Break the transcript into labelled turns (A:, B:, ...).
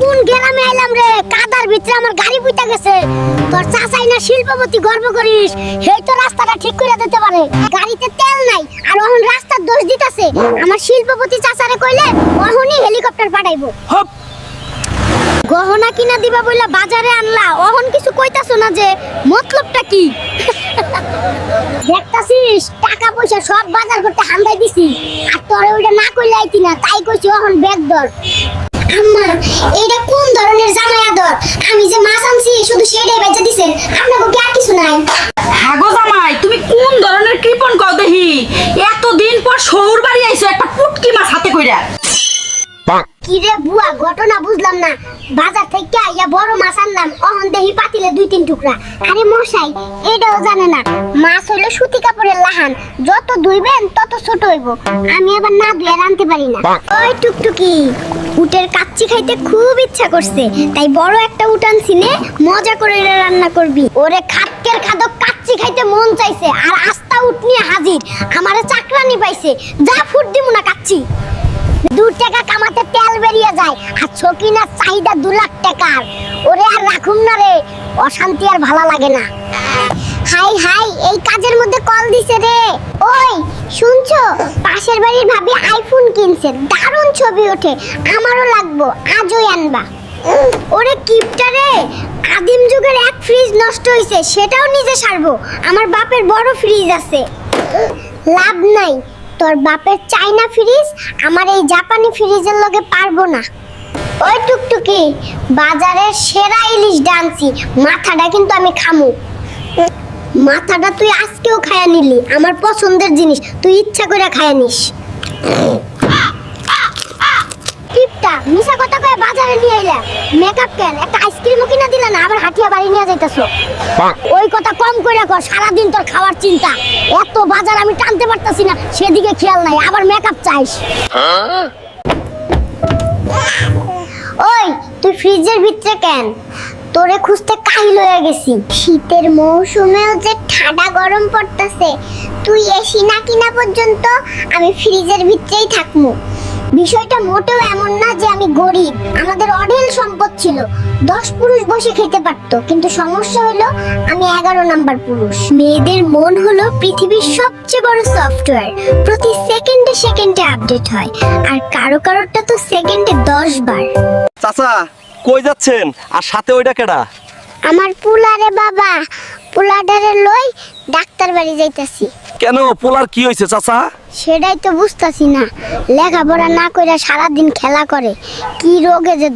A: কোন গ্রামে আইলাম রে? কাদার ভিতরে আমার গাড়ি পুইতা গেছে। তোর চাচাই না শিল্পপতি, গর্ব করিস। হেই তো রাস্তাটা ঠিক করে দিতে পারে। গাড়িতে তেল নাই আর ওহন রাস্তার দোষ দিতাছে। আমার শিল্পপতি চাচারে কইলে ওহনই হেলিকপ্টার পাঠাইবো।
B: হপ
A: গহনা কিনা দিবা বইলা বাজারে আনলা, ওহন কিছু কইতাছো না যে মতলবটা কি? দেখতাছিস টাকা পয়সা সব বাজার করতে হান্দাই দিছি, আর তোরে ওইটা না কইলে আইতি না, তাই কইছি ওহন ব্যাগ ধর। আম্মা, এইটা কোন ধরনের জামাই আদর? আমি যে মাছ আনছি শুধু সেটাই বেচে দিছেন, আপনাকে কি আর কিছু নাই?
B: হাগো জামাই, তুমি কোন ধরনের কৃপণ কও দেহি? এতদিন পর শহুর বাড়ি আইছো একটা পুটকি মাছ হাতে কইরা।
A: কি রে বুয়া, ঘটনা বুঝলাম না। বাজার থেকে আইয়া বড় মাছ আনলাম, অহন দেহি পাতিলে 2-3 টুকরা। আরে মশাই, এটাও জানে না মাছ হইলো সুতি কাপড়ের লাহান, যত ধুইবেন তত ছোট হইব। আমি আবার না ধুয়ে রানতে পারি না। ওই টুকটুকি, উটের কাচ্চি খাইতে খুব ইচ্ছা করছে, তাই বড় একটা উট আনছি নে, মজা করে রান্না করবি। ওরে খাটকের খাদক কাচ্চি খাইতে মন চাইছে, আর আস্তা উট নিয়ে হাজির। আমারে চাকরানি পাইছে, যা ফুট দিমু না কাচ্চি। 2 টাকা কামাতে তেল বেরিয়ে যায়, আর ছকিনার চাহিদা 2 লাখ টাকার। ওরে আর রাখুম না রে, অশান্তি আর ভালো লাগে না। হাই হাই, এই কাজের মধ্যে কল দিছে রে। ওই শুনছো, পাশের বাড়ির ভাবি আইফোন কিনছে, দারুণ ছবি ওঠে, আমারও লাগবো, আজই আনবা। ওরে কিপটা রে, আদিম যুগের এক ফ্রিজ নষ্ট হইছে, সেটাও নিজে সারবো। আমার বাপের বড় ফ্রিজ আছে। লাভ নাই, তোর বাপের চাইনা ফ্রিজ আমার এই জাপানি ফ্রিজের লগে পারবো না। ওই টুকটুকি, বাজারের সেরা ইলিশ ডানছি, মাথাটা কিন্তু আমি খামু। মাথাটা তুই আজকেও খায়া নিলি, আমার পছন্দের জিনিস, তুই ইচ্ছা করে খায়া নিস। টিপটা মিশা কথা কয়ে বাজারে নিয়ে আইলা, মেকআপ কেন, একটা আইসক্রিমও কিনা দিলা না, আবার হাটিয়া বাড়ি নিয়ে যাইতাছো। ওই কথা কম কইরা কর, সারাদিন তোর খাওয়ার চিন্তা। এত বাজার আমি টানতে পারতাছি না, সেদিকে খেয়াল নাই, আবার মেকআপ চাইস। ওই তুই ফ্রিজের ভিতরে কেন? তোরে খুঁজতে কাহিল হয়ে গেছি। শীতের মৌসুমেও যে ঠাডা গরম পড়তাছে, তুই এসি না কিনা পর্যন্ত আমি ফ্রিজের ভিতরেই থাকমু। বিষয়টা মোটেও এমন না যে আমি গরিব, আমাদের অঢেল সম্পদ ছিল, 10 পুরুষ বসে খেতে পারতো, কিন্তু সমস্যা হলো আমি 11 নাম্বার পুরুষ। মেয়েদের মন হলো পৃথিবীর সবচেয়ে বড় সফটওয়্যার, প্রতি সেকেন্ডে সেকেন্ডে আপডেট হয়, আর কারো কারোরটা তো সেকেন্ডে 10 বার।
C: চাচা কই যাচ্ছেন, আর সাথে ওইটা কেডা?
A: আমার পুলারে বাবা, পুলাডারে লই ডাক্তার বাড়ি যাইতাছি।
C: কেন, পোলার কি হয়েছে চাচা?
A: সেটাই তো বুঝতাছি না, লেখাপড়া না কইরা সারাদিন খেলা করে, কি রোগে যে